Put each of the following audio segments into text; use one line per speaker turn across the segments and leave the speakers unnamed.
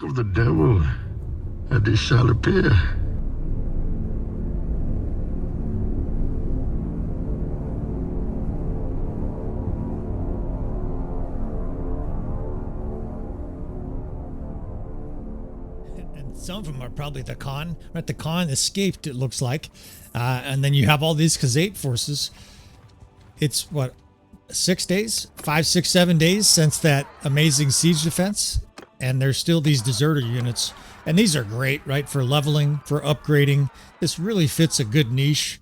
work of the devil, and it shall appear.
Some of them are probably the Khan. Right, the Khan escaped, it looks like. And then you have all these Khazate forces. It's, what, 6 days? 5, 6, 7 days since that amazing siege defense. And there's still these deserter units. And these are great, right, for leveling, for upgrading. This really fits a good niche.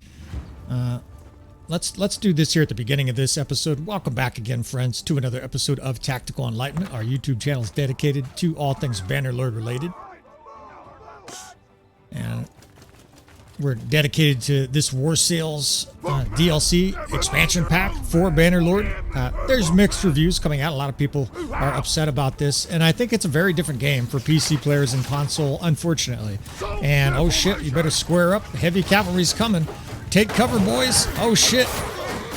Let's do this here at the beginning of this episode. Welcome back again, friends, to another episode of Tactical Enlightenment. Our YouTube channel is dedicated to all things Bannerlord related. And we're dedicated to this War Sales DLC expansion pack for Bannerlord. There's mixed reviews coming out. A lot of people are upset about this. And I think it's a very different game for PC players and console, unfortunately. And oh shit, you better square up. Heavy cavalry's coming. Take cover, boys. Oh shit.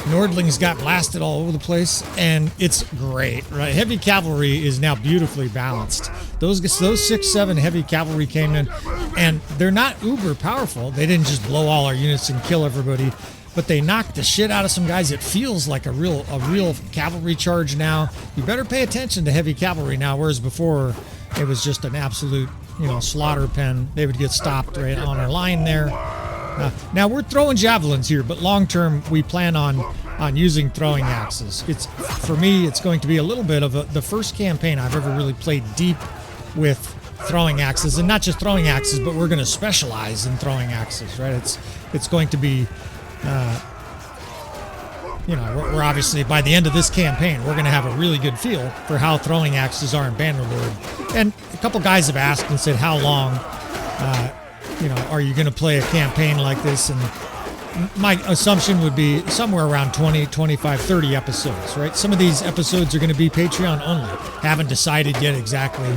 Nordlings got blasted all over the place, and it's great, right? Heavy cavalry is now beautifully balanced. Those 6, 7 heavy cavalry came in, and they're not uber powerful. They didn't just blow all our units and kill everybody, but they knocked the shit out of some guys. It feels like a real cavalry charge now. You better pay attention to heavy cavalry now, whereas before it was just an absolute, slaughter pen. They would get stopped right on our line there. Now we're throwing javelins here, but long term we plan on using throwing axes. For me, it's going to be a little bit of the first campaign I've ever really played deep with throwing axes, and not just throwing axes, but we're going to specialize in throwing axes, right? It's going to be, we're obviously by the end of this campaign we're going to have a really good feel for how throwing axes are in Bannerlord. And a couple guys have asked and said, how long? Are you going to play a campaign like this? And my assumption would be somewhere around 20, 25, 30 episodes, right? Some of these episodes are going to be Patreon only. Haven't decided yet exactly,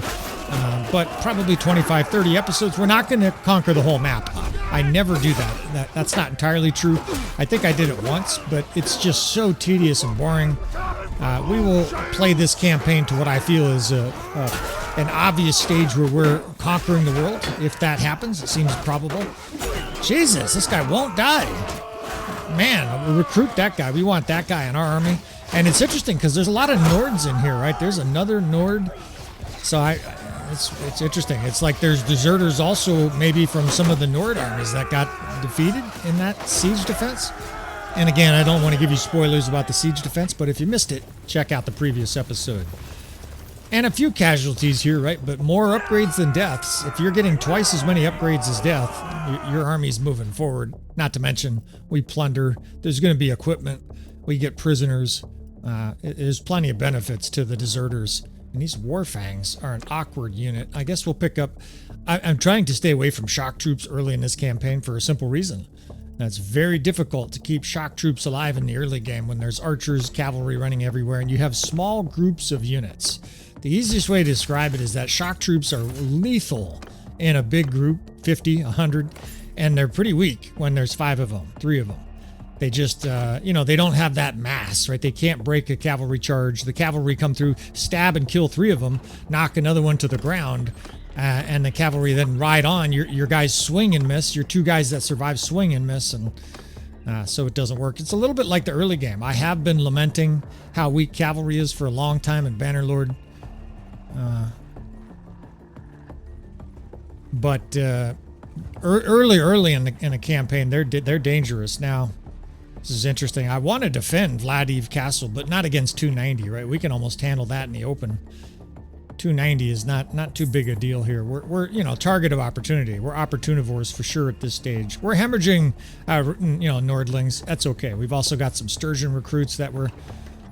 but probably 25, 30 episodes. We're not going to conquer the whole map. I never do that. That's not entirely true. I think I did it once, but it's just so tedious and boring. We will play this campaign to what I feel is an obvious stage where we're conquering the world. If that happens, it seems probable. Jesus, this guy won't die. Man, we'll recruit that guy. We want that guy in our army. And it's interesting because there's a lot of Nords in here, right? There's another Nord. So it's interesting. It's like there's deserters also maybe from some of the Nord armies that got defeated in that siege defense. And again, I don't want to give you spoilers about the siege defense, but if you missed it, check out the previous episode. And a few casualties here, right? But more upgrades than deaths. If you're getting twice as many upgrades as death, your army's moving forward. Not to mention, we plunder. There's going to be equipment. We get prisoners. There's plenty of benefits to the deserters. And these Warfangs are an awkward unit. I guess we'll pick up... I'm trying to stay away from shock troops early in this campaign for a simple reason. That's very difficult to keep shock troops alive in the early game when there's archers, cavalry running everywhere, and you have small groups of units. The easiest way to describe it is that shock troops are lethal in a big group, 50, 100, and they're pretty weak when there's 5 of them, 3 of them. They just, they don't have that mass, right? They can't break a cavalry charge. The cavalry come through, stab and kill 3 of them, knock another one to the ground, and the cavalry then ride on. Your guys swing and miss. Your 2 guys that survive swing and miss, and so it doesn't work. It's a little bit like the early game. I have been lamenting how weak cavalry is for a long time in Bannerlord. But early in the campaign, they're dangerous. Now, this is interesting. I want to defend Vladiv Castle, but not against 290, right? We can almost handle that in the open. 290 is not too big a deal here. We're target of opportunity. We're opportunivores for sure at this stage. We're hemorrhaging, Nordlings. That's okay. We've also got some Sturgeon recruits that we're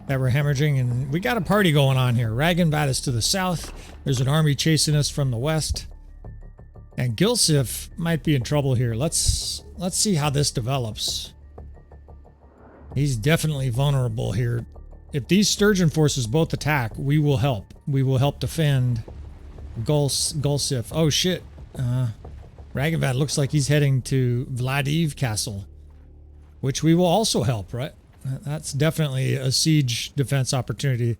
hemorrhaging, and we got a party going on here. Ragenvad is to the south. There's an army chasing us from the west. And Gilsif might be in trouble here. Let's see how this develops. He's definitely vulnerable here. If these Sturgeon forces both attack, we will help. We will help defend Gulsif. Oh shit. Ragenvad looks like he's heading to Vladiv Castle, which we will also help, right? That's definitely a siege defense opportunity.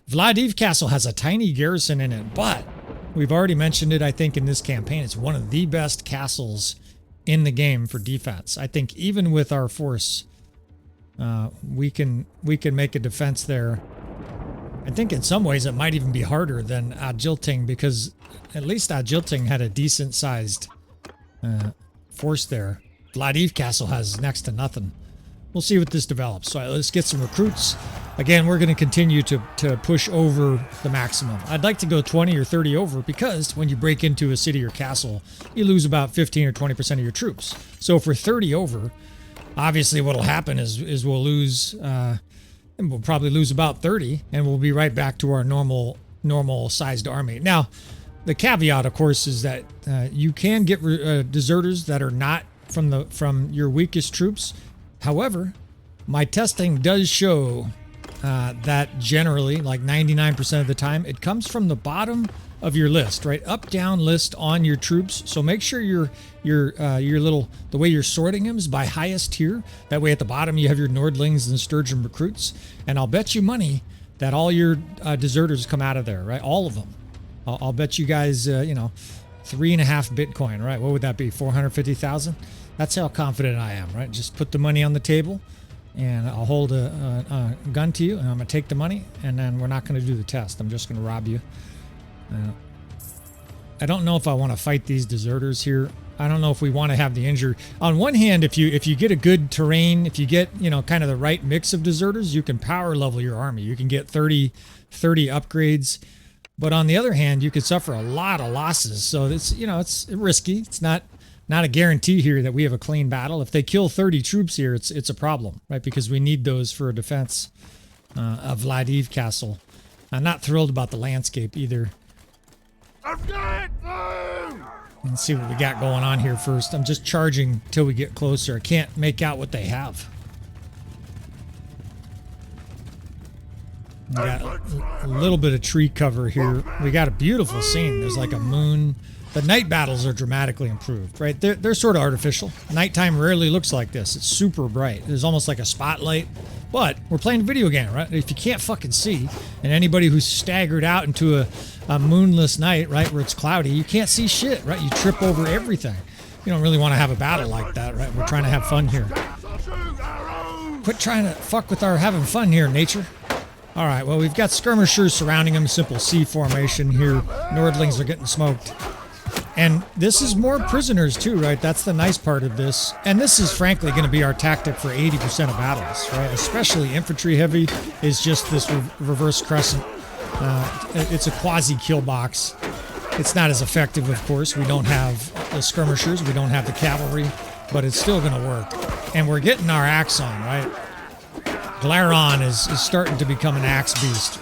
Vladiv Castle has a tiny garrison in it, but we've already mentioned it, I think, in this campaign. It's one of the best castles in the game for defense. I think even with our force, we can make a defense there. I think in some ways it might even be harder than Agilting, because at least Agilting had a decent sized force there. Vladiv Castle has next to nothing. We'll see what this develops. So let's get some recruits. Again, we're going to continue to push over the maximum. I'd like to go 20 or 30 over, because when you break into a city or castle, you lose about 15 or 20% of your troops. So if we're 30 over, obviously what'll happen is we'll lose, and we'll probably lose about 30, and we'll be right back to our normal sized army. Now, the caveat, of course, is that you can get deserters that are not from your weakest troops. However, my testing does show that generally, like 99% of the time, it comes from the bottom of your list, right? Up, down list on your troops. So make sure your the way you're sorting them is by highest tier. That way at the bottom you have your Nordlings and Sturgeon recruits. And I'll bet you money that all your deserters come out of there, right? All of them. I'll bet you guys, 3.5 Bitcoin, right? What would that be? 450,000? That's how confident I am, right? Just put the money on the table, and I'll hold a gun to you, and I'm going to take the money, and then we're not going to do the test. I'm just going to rob you. I don't know if I want to fight these deserters here. I don't know if we want to have the injury. On one hand, if you get a good terrain, if you get, kind of the right mix of deserters, you can power level your army. You can get 30 upgrades. But on the other hand, you could suffer a lot of losses. So it's risky. It's not a guarantee here that we have a clean battle. If they kill 30 troops here, it's a problem, right? Because we need those for a defense of Vladiv Castle. I'm not thrilled about the landscape either. Let's see what we got going on here first. I'm just charging till we get closer. I can't make out what they have. We got a little bit of tree cover here. We got a beautiful scene. There's like a moon. The night battles are dramatically improved, right? They're sort of artificial. Nighttime rarely looks like this. It's super bright. There's almost like a spotlight. But we're playing a video game, right? If you can't fucking see, and anybody who's staggered out into a moonless night, right, where it's cloudy, you can't see shit, right? You trip over everything. You don't really want to have a battle like that, right? We're trying to have fun here. Quit trying to fuck with our having fun here, nature. All right, well, we've got skirmishers surrounding them, simple C formation here. Nordlings are getting smoked. And this is more prisoners too, right? That's the nice part of this. And this is frankly going to be our tactic for 80% of battles, right? Especially infantry heavy is just this reverse crescent. It's a quasi kill box. It's not as effective, of course. We don't have the skirmishers. We don't have the cavalry, but it's still going to work. And we're getting our axe on, right? Glaron is starting to become an axe beast.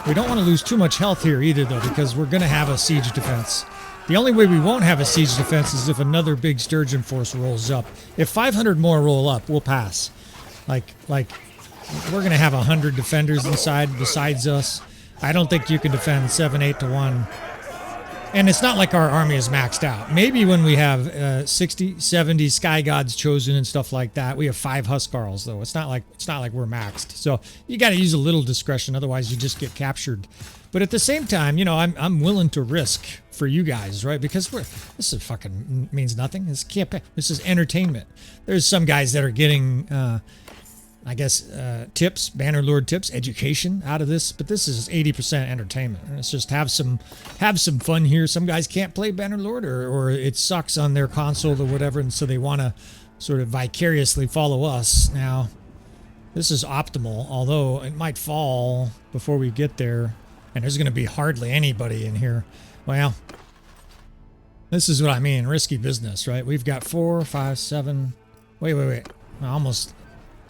We don't want to lose too much health here either, though, because we're going to have a siege defense. The only way we won't have a siege defense is if another big sturgeon force rolls up. If 500 more roll up, we'll pass. Like we're going to have 100 defenders inside besides us. I don't think you can defend 7-8 to 1. And it's not like our army is maxed out. Maybe when we have 60, 70 Sky Gods chosen and stuff like that, we have 5 Huskarls, though. It's not like we're maxed. So you got to use a little discretion, otherwise you just get captured. But at the same time, I'm willing to risk for you guys, right? Because this is fucking means nothing. This is entertainment. There's some guys that are getting tips, Bannerlord tips, education out of this, but this is 80% entertainment. Let's just have some fun here. Some guys can't play Bannerlord, or it sucks on their console or whatever, and so they want to sort of vicariously follow us. Now, this is optimal, although it might fall before we get there, and there's going to be hardly anybody in here. Well, this is what I mean, risky business, right? We've got 4, 5, 7. Wait. I almost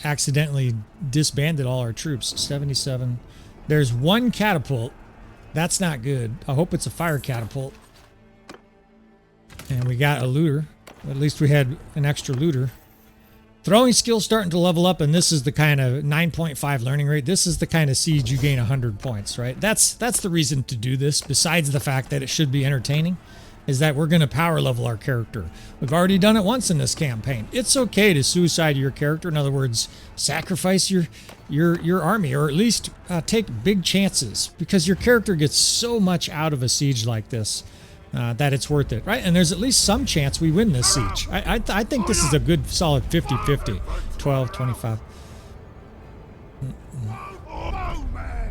accidentally disbanded all our troops. 77. There's 1 catapult. That's not good. I hope it's a fire catapult. And we got a looter. At least we had an extra looter. Throwing skill starting to level up, and this is the kind of 9.5 learning rate. This is the kind of siege you gain 100 points, right? That's the reason to do this, besides the fact that it should be entertaining. is that we're going to power level our character. We've already done it once in this campaign. It's okay to suicide your character. In other words, sacrifice your army, or at least take big chances, because your character gets so much out of a siege like this that it's worth it, right? And there's at least some chance we win this siege. I think this is a good solid 50-50, 12-25.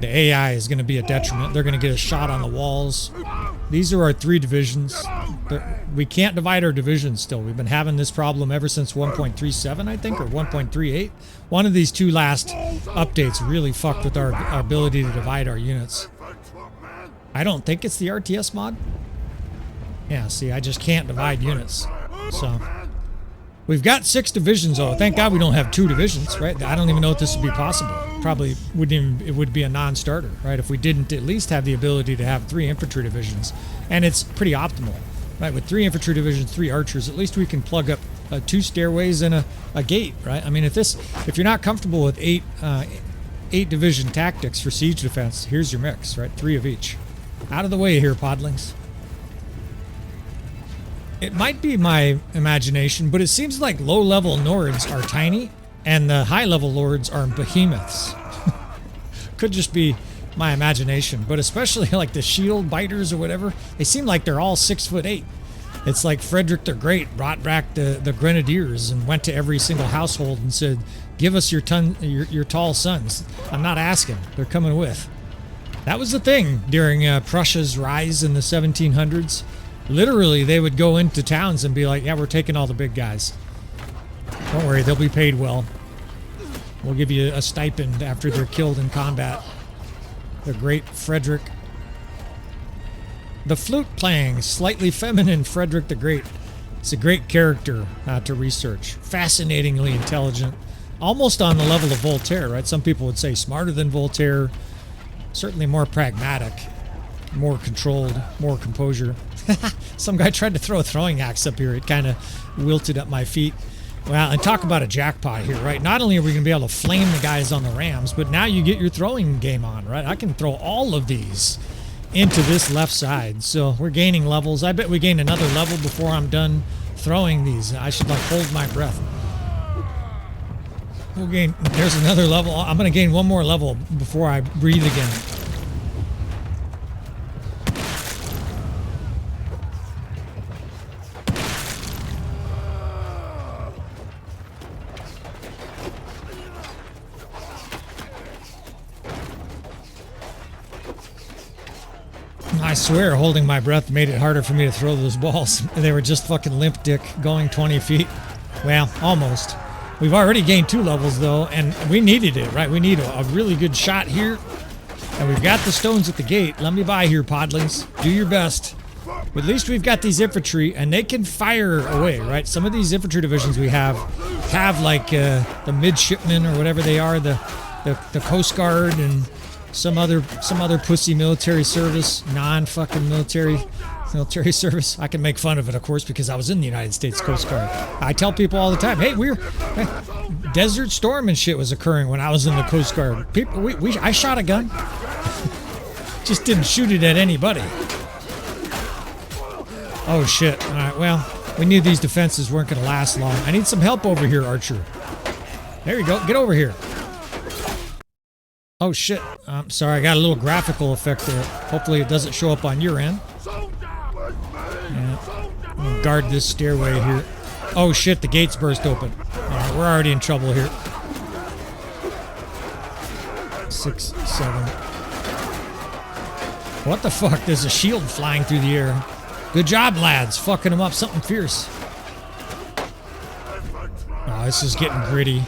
The AI is going to be a detriment. They're going to get a shot on the walls. These are our 3 divisions. We can't divide our divisions still. We've been having this problem ever since 1.37, I think, or 1.38. One of these 2 last updates really fucked with our ability to divide our units. I don't think it's the RTS mod. Yeah, see, I just can't divide units. So we've got 6 divisions, though. Thank God we don't have 2 divisions, right? I don't even know if this would be possible. Probably wouldn't even, it would be a non-starter, right? If we didn't at least have the ability to have 3 infantry divisions. And it's pretty optimal, right? With 3 infantry divisions, 3 archers, at least we can plug up 2 stairways and a gate, right? I mean, if you're not comfortable with 8 division tactics for siege defense, here's your mix, right? 3 of each. Out of the way here, podlings. It might be my imagination, but it seems like low-level Nords are tiny, and the high-level Lords are behemoths. Could just be my imagination, but especially like the shield biters or whatever, they seem like they're all 6'8". It's like Frederick the Great brought back the grenadiers and went to every single household and said, "Give us your tall sons. I'm not asking. They're coming with." That was the thing during Prussia's rise in the 1700s. Literally, they would go into towns and be like, "Yeah, we're taking all the big guys. Don't worry, they'll be paid well. We'll give you a stipend after they're killed in combat." The great Frederick. The flute playing, slightly feminine Frederick the Great. It's a great character to research. Fascinatingly intelligent. Almost on the level of Voltaire, right? Some people would say smarter than Voltaire. Certainly more pragmatic. More controlled. More composure. Some guy tried to throw a throwing axe up here. It kind of wilted at my feet. Well, and talk about a jackpot here, right? Not only are we going to be able to flame the guys on the rams, but now you get your throwing game on, right? I can throw all of these into this left side. So we're gaining levels. I bet we gain another level before I'm done throwing these. I should like hold my breath. We'll gain, there's another level. I'm going to gain one more level before I breathe again. I swear holding my breath made it harder for me to throw those balls. They were just fucking limp dick going 20 feet. Well, almost. We've already gained 2 levels though, and we needed it, right? We need a really good shot here. And we've got the stones at the gate. Let me by here, podlings. Do your best. At least we've got these infantry, and they can fire away, right? Some of these infantry divisions we have like the midshipmen or whatever they are, the Coast Guard and some other pussy military service, non-fucking military service. I can make fun of it, of course, because I was in the United States Coast Guard. I tell people all the time, hey, Desert Storm and shit was occurring when I was in the Coast Guard. People, I shot a gun. Just didn't shoot it at anybody. Oh shit. All right, well, we knew these defenses weren't going to last long. I need some help over here, Archer. There you go. Get over here. Oh shit. I'm sorry, I got a little graphical effect there. Hopefully it doesn't show up on your end. Yeah. I'm gonna guard this stairway here. Oh shit, the gates burst open. Alright, we're already in trouble here. 6, 7. What the fuck? There's a shield flying through the air. Good job, lads. Fucking them up something fierce. Oh, this is getting gritty.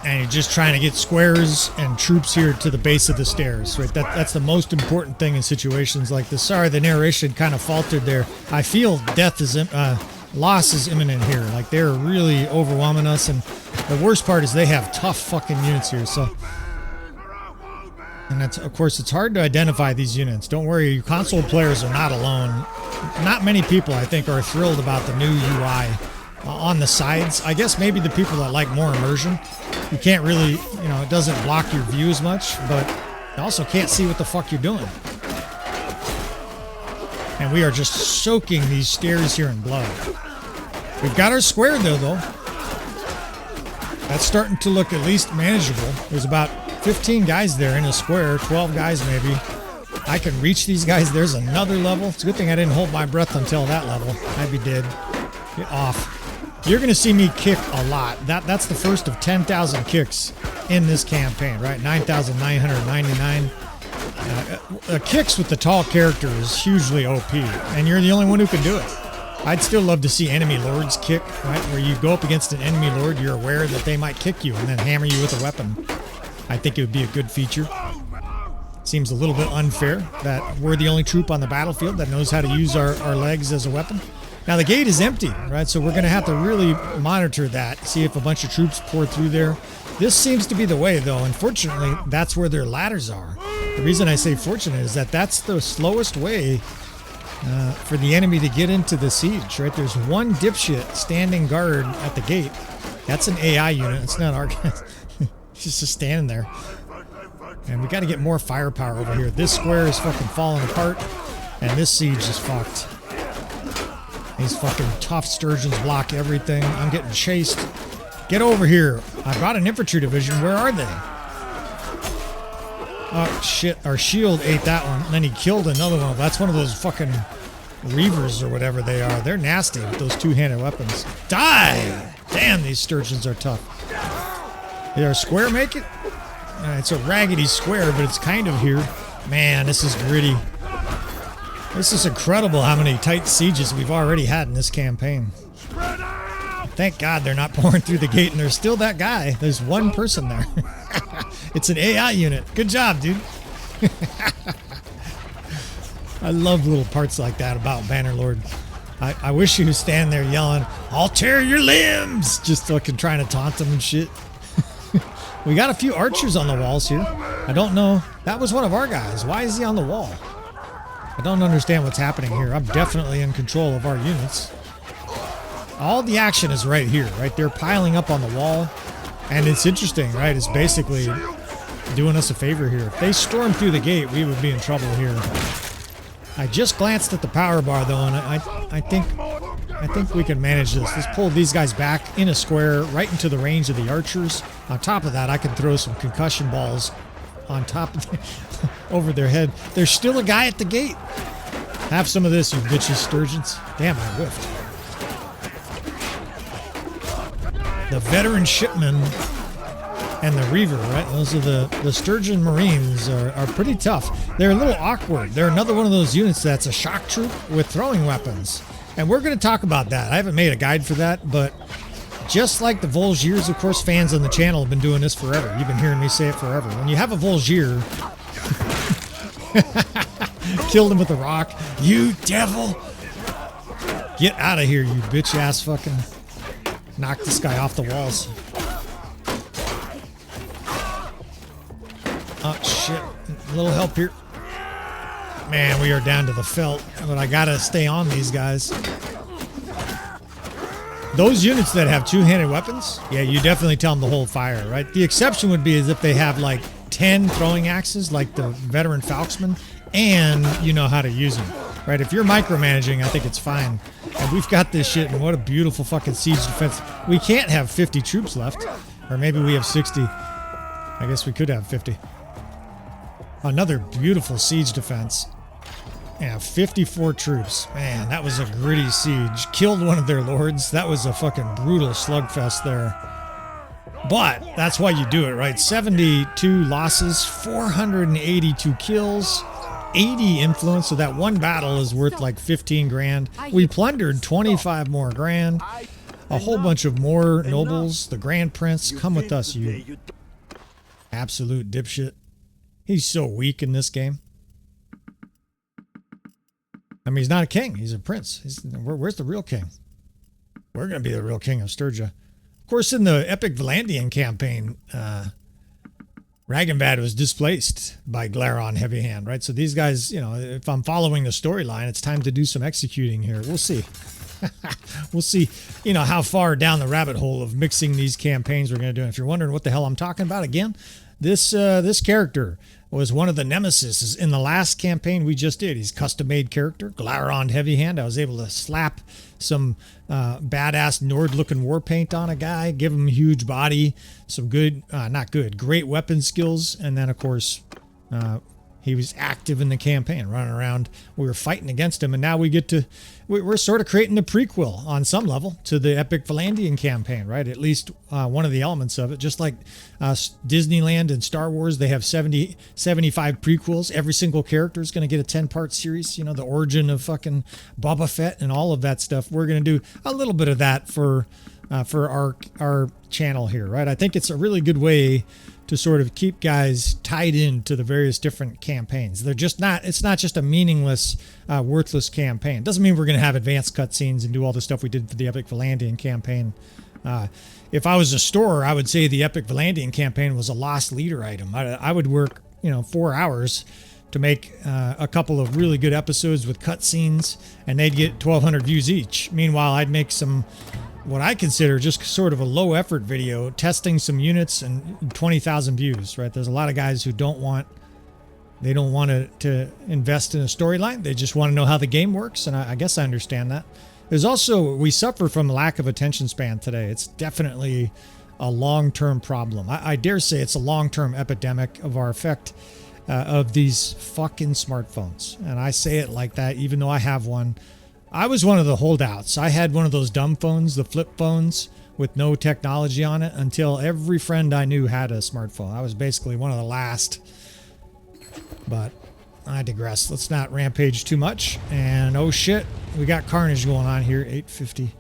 And you're just trying to get squares and troops here to the base of the stairs, right? That's the most important thing in situations like this. Sorry, the narration kind of faltered there. I feel loss is imminent here. Like, they're really overwhelming us, and the worst part is they have tough fucking units here, so... And that's, of course, it's hard to identify these units. Don't worry, you console players are not alone. Not many people, I think, are thrilled about the new UI. On the sides, I guess maybe the people that like more immersion. You can't really, it doesn't block your view as much, but you also can't see what the fuck you're doing. And we are just soaking these stairs here in blood. We've got our square though. That's starting to look at least manageable. There's about 15 guys there in a square, 12 guys maybe. I can reach these guys. There's another level. It's a good thing I didn't hold my breath until that level. I'd be dead. Get off. You're going to see me kick a lot. That's the first of 10,000 kicks in this campaign, right? 9,999. Kicks with the tall character is hugely OP, and you're the only one who can do it. I'd still love to see enemy lords kick, right? Where you go up against an enemy lord, you're aware that they might kick you and then hammer you with a weapon. I think it would be a good feature. Seems a little bit unfair that we're the only troop on the battlefield that knows how to use our legs as a weapon. Now the gate is empty, right? So we're going to have to really monitor that, see if a bunch of troops pour through there. This seems to be the way, though. Unfortunately, that's where their ladders are. The reason I say fortunate is that that's the slowest way for the enemy to get into the siege, right? There's one dipshit standing guard at the gate. That's an AI unit. It's not our guy. He's just standing there. And we got to get more firepower over here. This square is fucking falling apart, and this siege is fucked. These fucking tough sturgeons block everything. I'm getting chased. Get over here. I brought an infantry division. Where are they? Oh, shit. Our shield ate that one. And then he killed another one. That's one of those fucking reavers or whatever they are. They're nasty with those two-handed weapons. Die! Damn, these sturgeons are tough. Did our square make it? It's a raggedy square, but it's kind of here. Man, this is gritty. This is incredible how many tight sieges we've already had in this campaign. Thank God they're not pouring through the gate and there's still that guy. There's one person there. It's an AI unit. Good job, dude. I love little parts like that about Bannerlord. I wish he was standing there yelling, "I'll tear your limbs!" Just fucking trying to taunt them and shit. We got a few archers on the walls here. I don't know. That was one of our guys. Why is he on the wall? I don't understand what's happening here. I'm definitely in control of our units. All the action is right here, right? They're piling up on the wall. And it's interesting, right? It's basically doing us a favor here. If they storm through the gate, we would be in trouble here. I just glanced at the power bar, though, and I think we can manage this. Let's pull these guys back in a square right into the range of the archers. On top of that, I can throw some concussion balls on top of over their head. There's still a guy at the gate. Have some of this, you bitches sturgeons. Damn, I whiffed. The veteran shipman and the reaver, right? Those are the sturgeon marines are pretty tough. They're a little awkward. They're another one of those units that's a shock troop with throwing weapons. And we're going to talk about that. I haven't made a guide for that, but just like the Volgiers, of course, fans on the channel have been doing this forever. You've been hearing me say it forever. When you have a Volgier, killed him with a rock. You devil! Get out of here, you bitch ass fucking. Knock this guy off the walls. Oh shit. A little help here. Man, we are down to the felt, but I gotta stay on these guys. Those units that have two-handed weapons, yeah, you definitely tell them to hold fire, right? The exception would be is if they have like 10 throwing axes, like the veteran Falksman, and you know how to use them, right? If you're micromanaging, I think it's fine. And we've got this shit, and what a beautiful fucking siege defense. We can't have 50 troops left, or maybe we have 60. I guess we could have 50. Another beautiful siege defense. Yeah, 54 troops. Man, that was a gritty siege. Killed one of their lords. That was a fucking brutal slugfest there. But that's why you do it, right? 72 losses, 482 kills, 80 influence. So that one battle is worth like 15 grand. We plundered 25 more grand. A whole bunch of more nobles. The Grand Prince, come with us, you absolute dipshit. He's so weak in this game. I mean, he's not a king. He's a prince. Where's the real king? We're going to be the real king of Sturgia. Of course, in the epic Valandian campaign, Ragenbad was displaced by Glaron Heavyhand, right? So these guys, you know, if I'm following the storyline, it's time to do some executing here. We'll see. We'll see, you know, how far down the rabbit hole of mixing these campaigns we're going to do. And if you're wondering what the hell I'm talking about, again, This character was one of the nemesis in the last campaign we just did. He's custom-made character, Glaron Heavyhand. I was able to slap some badass Nord-looking war paint on a guy, give him a huge body, some great weapon skills, and then, of course, he was active in the campaign, running around. We were fighting against him, and now we're sort of creating the prequel on some level to the epic Valandian campaign, right? At least one of the elements of it. Just like Disneyland and Star Wars, they have 75 prequels. Every single character is going to get a 10-part series. You know, the origin of fucking Boba Fett and all of that stuff. We're going to do a little bit of that for our channel here, right? I think it's a really good way to sort of keep guys tied into the various different campaigns. It's not just a meaningless, worthless campaign. Doesn't mean we're going to have advanced cutscenes and do all the stuff we did for the Epic Valandian campaign. If I was a store, I would say the Epic Valandian campaign was a lost leader item. I would work, 4 hours to make a couple of really good episodes with cutscenes, and they'd get 1,200 views each. Meanwhile, I'd make some what I consider just sort of a low effort video, testing some units and 20,000 views, right? There's a lot of guys who don't want to invest in a storyline. They just want to know how the game works. And I guess I understand that. There's also, we suffer from a lack of attention span today. It's definitely a long-term problem. I dare say it's a long-term epidemic of our effect of these fucking smartphones. And I say it like that, even though I have one. I was one of the holdouts. I had one of those dumb phones, the flip phones with no technology on it, until every friend I knew had a smartphone. I was basically one of the last. But I digress. Let's not rampage too much. And oh shit, we got carnage going on here. 850.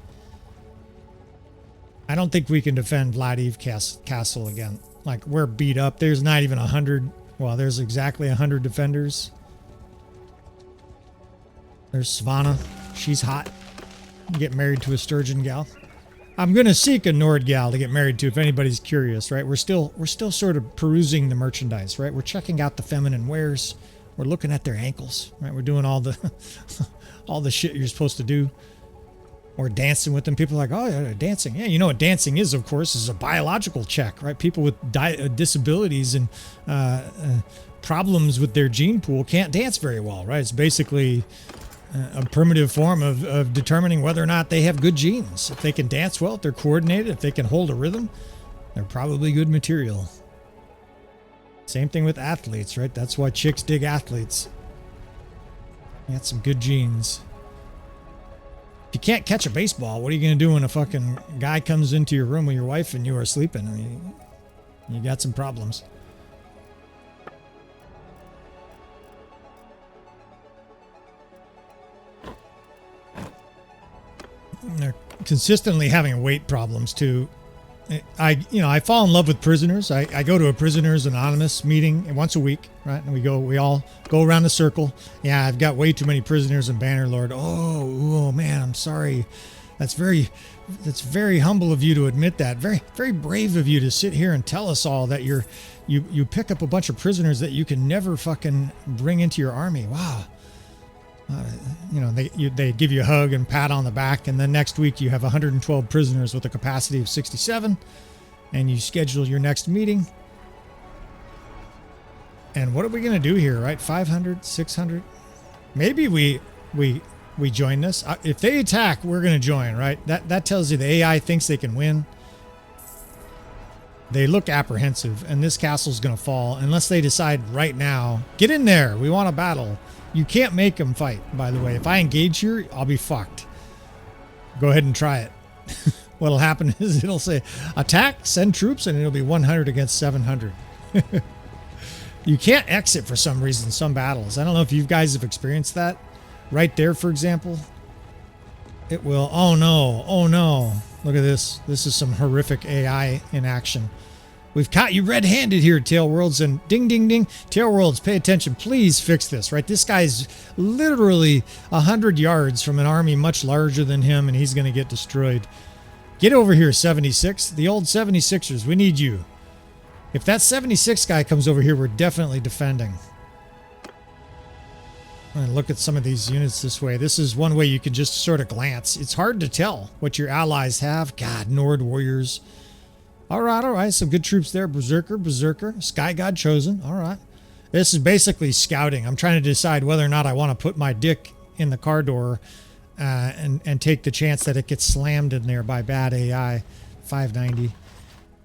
I don't think we can defend Vladiv Castle again. Like, we're beat up. There's not even 100. Well, there's exactly 100 defenders. There's Svanna. She's hot. Get married to a sturgeon gal. I'm gonna seek a Nord gal to get married to if anybody's curious, right? We're still sort of perusing the merchandise, right? We're checking out the feminine wares. We're looking at their ankles, right? We're doing all the all the shit you're supposed to do. We're dancing with them. People are like, oh yeah, dancing. Yeah, you know what dancing is, of course, is a biological check, right? People with disabilities and problems with their gene pool can't dance very well, right? It's basically a primitive form of determining whether or not they have good genes. If they can dance well, if they're coordinated, if they can hold a rhythm, they're probably good material. Same thing with athletes, right? That's why chicks dig athletes. You got some good genes. If you can't catch a baseball, what are you going to do when a fucking guy comes into your room with your wife and you are sleeping? I mean, you got some problems. They're consistently having weight problems too. I fall in love with prisoners. I go to a Prisoners Anonymous meeting once a week, right? And we all go around the circle. Yeah, I've got way too many prisoners in Bannerlord. Oh man, I'm sorry. That's very humble of you to admit that. Very, very brave of you to sit here and tell us all that you pick up a bunch of prisoners that you can never fucking bring into your army. Wow. They give you a hug and pat on the back, and then next week you have 112 prisoners with a capacity of 67, and you schedule your next meeting. And what are we going to do here, right? 500, 600? Maybe we join this. If they attack, we're going to join, right? That tells you the AI thinks they can win. They look apprehensive, and this castle's going to fall unless they decide right now, get in there, we want a battle. You can't make them fight, by the way. If I engage here, I'll be fucked. Go ahead and try it. What'll happen is it'll say, attack, send troops, and it'll be 100 against 700. You can't exit for some reason, some battles. I don't know if you guys have experienced that. Right there, for example. It will, oh no. Look at this. This is some horrific AI in action. We've caught you red-handed here, Tailworlds, and ding, ding, ding. Tailworlds, pay attention. Please fix this, right? This guy's literally 100 yards from an army much larger than him, and he's going to get destroyed. Get over here, 76. The old 76ers, we need you. If that 76 guy comes over here, we're definitely defending. And look at some of these units this way. This is one way you can just sort of glance. It's hard to tell what your allies have. God, Nord warriors. All right. Some good troops there. Berserker. Sky God chosen. All right. This is basically scouting. I'm trying to decide whether or not I want to put my dick in the car door and take the chance that it gets slammed in there by bad AI. 590,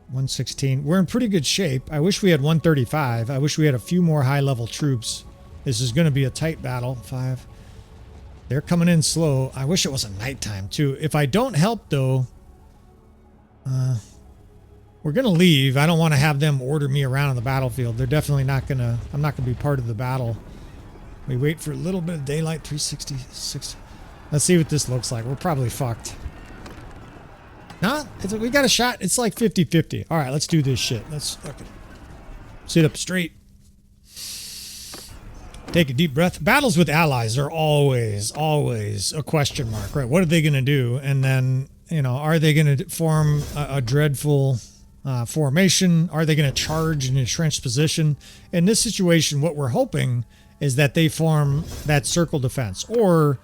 116. We're in pretty good shape. I wish we had 135. I wish we had a few more high-level troops. This is going to be a tight battle. 5. They're coming in slow. I wish it wasn't nighttime, too. If I don't help, though, we're going to leave. I don't want to have them order me around on the battlefield. They're definitely not going to... I'm not going to be part of the battle. We wait for a little bit of daylight. 366. Let's see what this looks like. We're probably fucked. Nah, we got a shot. It's like 50-50. All right, let's do this shit. Let's fucking sit up straight. Take a deep breath. Battles with allies are always a question mark, right? What are they going to do? And then, you know, are they going to form a dreadful formation? Are they going to charge in a entrenched position? In this situation, what we're hoping is that they form that circle defense, or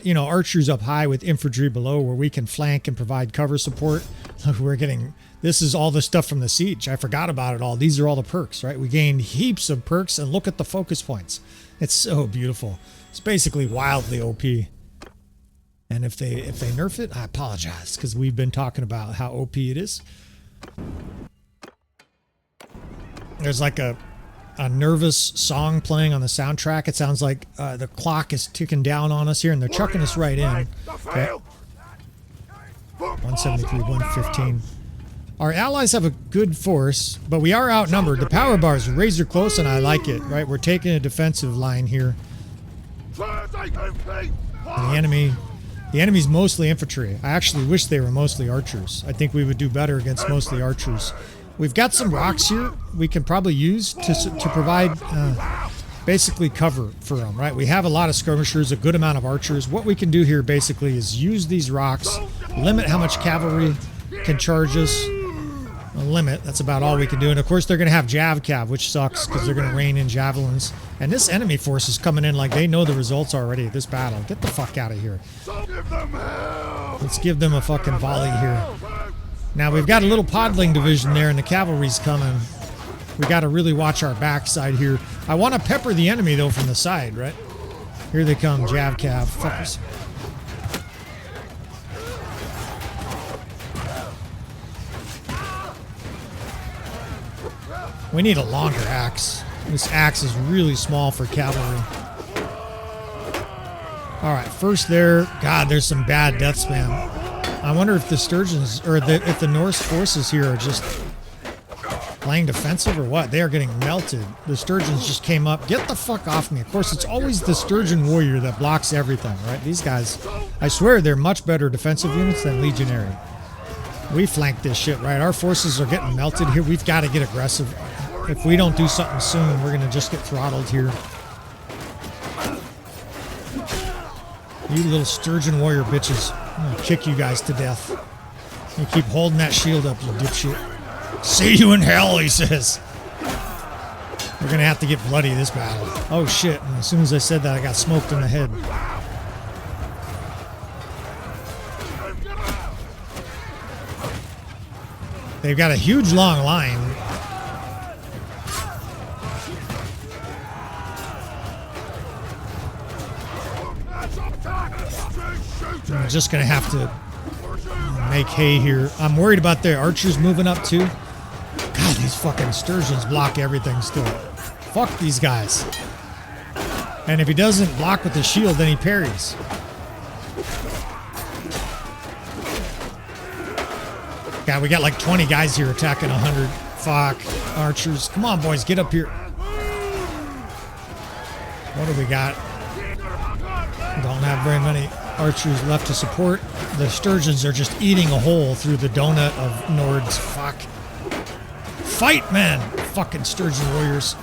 you know, archers up high with infantry below, where we can flank and provide cover support. We're getting, this is all the stuff from the siege. I forgot about it all. These are all the perks, right? We gained heaps of perks, and look at the focus points. It's so beautiful. It's basically wildly OP. And if they nerf it, I apologize, because we've been talking about how OP it is. There's like a nervous song playing on the soundtrack. It sounds like the clock is ticking down on us here, and they're chucking us right in. Okay. 173, 115. Our allies have a good force, but we are outnumbered. The power bar is razor close, and I like it, right? We're taking a defensive line here. And the enemy's mostly infantry. I actually wish they were mostly archers. I think we would do better against mostly archers. We've got some rocks here we can probably use to provide basically cover for them, right? We have a lot of skirmishers, a good amount of archers. What we can do here basically is use these rocks, limit how much cavalry can charge us. A limit, that's about all we can do. And of course they're going to have cav, which sucks because they're going to rain in javelins. And this enemy force is coming in like they know the results already of this battle. Get the fuck out of here. Let's give them a fucking volley here. Now we've got a little podling division there, and the cavalry's coming. We got to really watch our backside here. I want to pepper the enemy though from the side, right? Here they come, cav, fuckers. We need a longer axe. This axe is really small for cavalry. All right, first there. God, there's some bad death spam. I wonder if the sturgeons, or if the Norse forces here are just playing defensive or what. They are getting melted. The sturgeons just came up. Get the fuck off me. Of course, it's always the sturgeon warrior that blocks everything, right? These guys, I swear they're much better defensive units than legionary. We flanked this shit, right? Our forces are getting melted here. We've got to get aggressive. If we don't do something soon, we're going to just get throttled here. You little sturgeon warrior bitches. I'm going to kick you guys to death. You keep holding that shield up, you dipshit. See you in hell, he says. We're going to have to get bloody this battle. Oh, shit. And as soon as I said that, I got smoked in the head. They've got a huge long line. I'm just going to have to make hay here. I'm worried about their archers moving up too. God, these fucking sturgeons block everything still. Fuck these guys. And if he doesn't block with the shield, then he parries. God, we got like 20 guys here attacking 100. Fuck. Archers. Come on, boys, get up here. What do we got? Don't have very many archers left to support. The sturgeons are just eating a hole through the donut of Nords. Fuck. Fight, man! Fucking sturgeon warriors.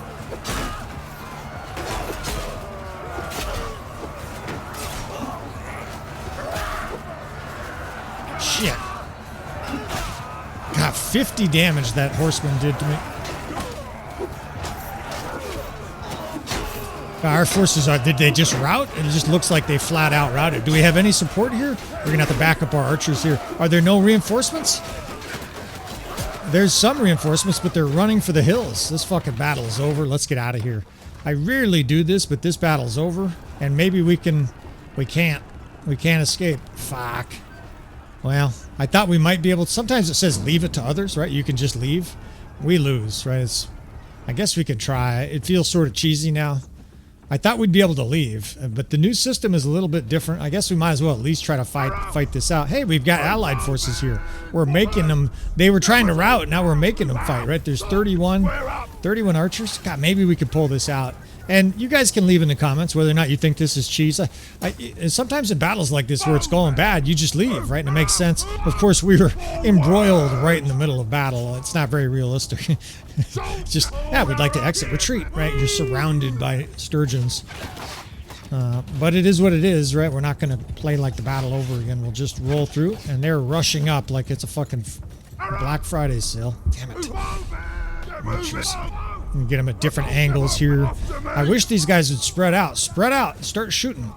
Shit. God, 50 damage that horseman did to me. Our forces are, did they just rout? It just looks like they flat out routed. Do we have any support here? We're going to have to back up our archers here. Are there no reinforcements? There's some reinforcements, but they're running for the hills. This fucking battle is over. Let's get out of here. I rarely do this, but this battle's over. And maybe we can't escape. Fuck. Well, I thought we might be able to. Sometimes it says leave it to others, right? You can just leave. We lose, right? I guess we could try. It feels sort of cheesy now. I thought we'd be able to leave, but the new system is a little bit different. I guess we might as well at least try to fight this out. Hey, we've got allied forces here. We're making them. They were trying to rout. Now we're making them fight, right? There's 31 archers. God, maybe we could pull this out. And you guys can leave in the comments whether or not you think this is cheese. Sometimes in battles like this where it's going bad, you just leave, right? And it makes sense. Of course, we were embroiled right in the middle of battle. It's not very realistic. It's just, yeah, we'd like to exit, retreat, right? You're surrounded by sturgeons. But it is what it is, right? We're not going to play like the battle over again. We'll just roll through, and they're rushing up like it's a fucking Black Friday sale. Damn it. Archers. Get them at different angles here. I wish these guys would spread out. Spread out. Start shooting.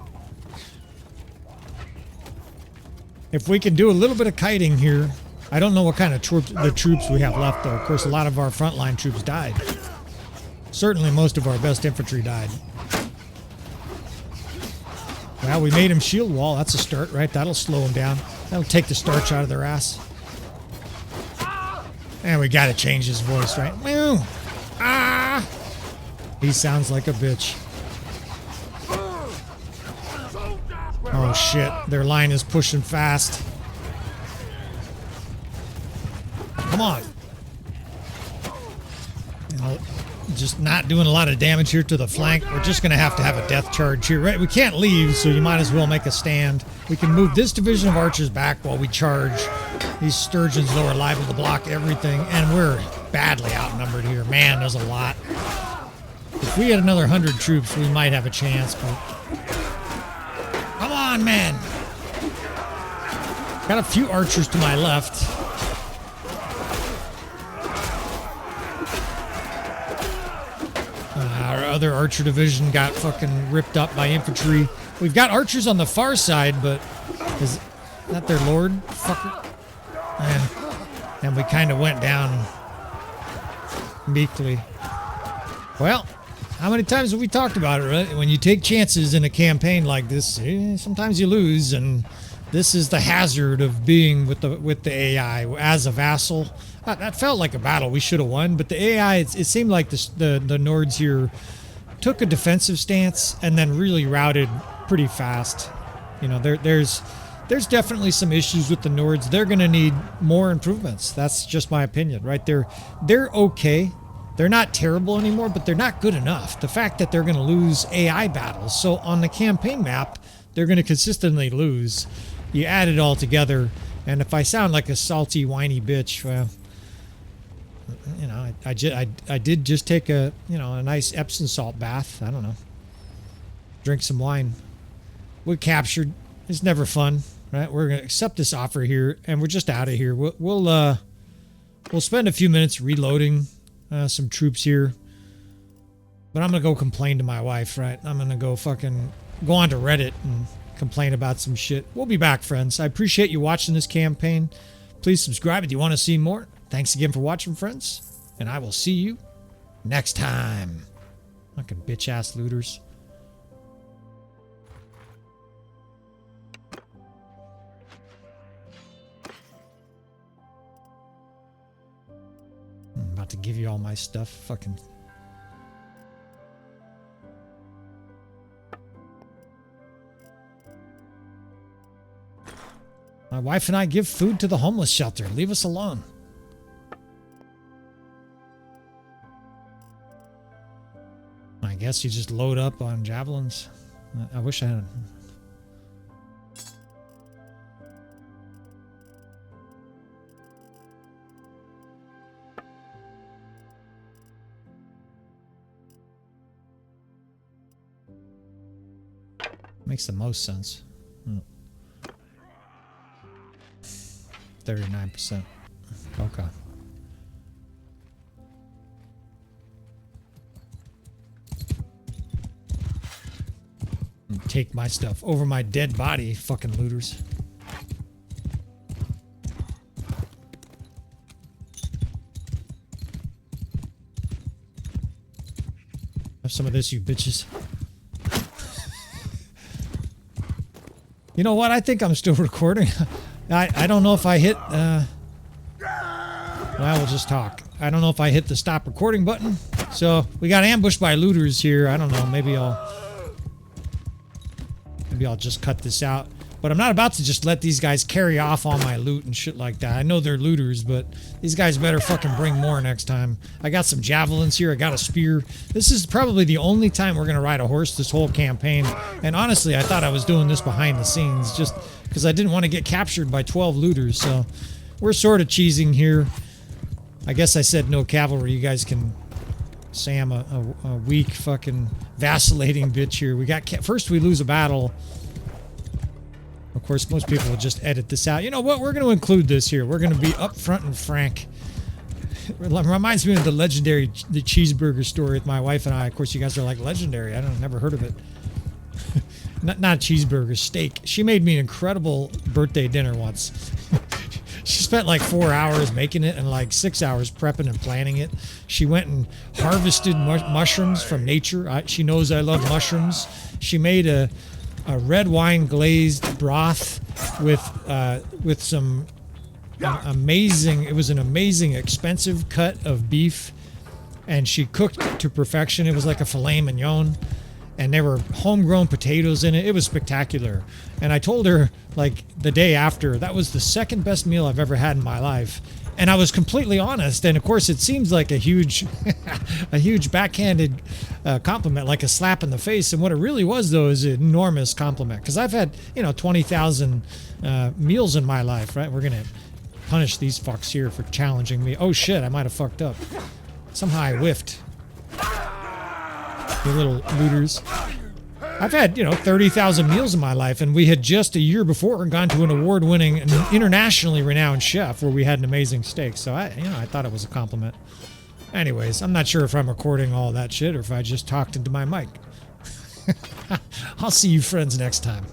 If we can do a little bit of kiting here. I don't know what kind of troops we have left, though. Of course, a lot of our frontline troops died. Certainly most of our best infantry died. Well, we made them shield wall. That's a start, right? That'll slow them down. That'll take the starch out of their ass. And we got to change his voice, right? Ah! He sounds like a bitch. Oh shit, their line is pushing fast. Come on. Just not doing a lot of damage here to the flank. We're just going to have a death charge here, right? We can't leave, so you might as well make a stand. We can move this division of archers back while we charge. These sturgeons, though, are liable to block everything, and we're badly outnumbered here. Man, there's a lot. If we had another 100 troops, we might have a chance, but... Come on, man! Got a few archers to my left. Our other archer division got fucking ripped up by infantry. We've got archers on the far side, but is that their lord? Fucker. And we kind of went down meekly. Well, how many times have we talked about it, right? When you take chances in a campaign like this, sometimes you lose, and this is the hazard of being with the AI as a vassal. That felt like a battle we should have won, but the AI, it seemed like the Nords here took a defensive stance and then really routed pretty fast. You know, there's definitely some issues with the Nords. They're going to need more improvements. That's just my opinion, right? They're okay. They're not terrible anymore, but they're not good enough. The fact that they're going to lose AI battles, so on the campaign map, they're going to consistently lose. You add it all together, and if I sound like a salty, whiny bitch, well... You know, I did just take a nice Epsom salt bath. I don't know. Drink some wine. We captured. It's never fun, right? We're gonna accept this offer here, and we're just out of here. We'll spend a few minutes reloading some troops here. But I'm gonna go complain to my wife, right? I'm gonna go fucking go on to Reddit and complain about some shit. We'll be back, friends. I appreciate you watching this campaign. Please subscribe if you want to see more. Thanks again for watching, friends, and I will see you next time. Fucking bitch-ass looters. I'm about to give you all my stuff. Fucking... My wife and I give food to the homeless shelter. Leave us alone. I guess you just load up on javelins. I wish I had. Makes the most sense. 39%. Okay. Take my stuff over my dead body, fucking looters. some of this, you bitches. You know what? I think I'm still recording. I don't know if I hit... well, we'll just talk. I don't know if I hit the stop recording button. So, we got ambushed by looters here. I don't know. Maybe I'll just cut this out. But I'm not about to just let these guys carry off all my loot and shit like that. I know they're looters, but these guys better fucking bring more next time. I got some javelins here. I got a spear. This is probably the only time we're going to ride a horse this whole campaign. And honestly, I thought I was doing this behind the scenes just because I didn't want to get captured by 12 looters. So we're sort of cheesing here. I guess I said no cavalry. You guys can say I'm a weak fucking vacillating bitch here. We got first we lose a battle. Of course, most people will just edit this out. You know what? We're going to include this here. We're going to be upfront and frank. It reminds me of the cheeseburger story with my wife and I. Of course, you guys are like, legendary. I don't never heard of it. not cheeseburger, steak. She made me an incredible birthday dinner once. She spent like 4 hours making it and like 6 hours prepping and planning it. She went and harvested mushrooms from nature. She knows I love mushrooms. She made a red wine glazed broth with some amazing, it was an amazing expensive cut of beef, and she cooked it to perfection. It was like a filet mignon, and there were homegrown potatoes in it. It was spectacular. And I told her like the day after, that was the second best meal I've ever had in my life. And I was completely honest. And of course, it seems like a huge, a huge backhanded compliment, like a slap in the face. And what it really was, though, is an enormous compliment. Because I've had, 20,000 meals in my life, right? We're going to punish these fucks here for challenging me. Oh, shit, I might have fucked up. Somehow I whiffed. You little looters. I've had, 30,000 meals in my life, and we had just a year before gone to an award-winning and internationally renowned chef where we had an amazing steak. So I thought it was a compliment. Anyways, I'm not sure if I'm recording all that shit or if I just talked into my mic. I'll see you friends next time.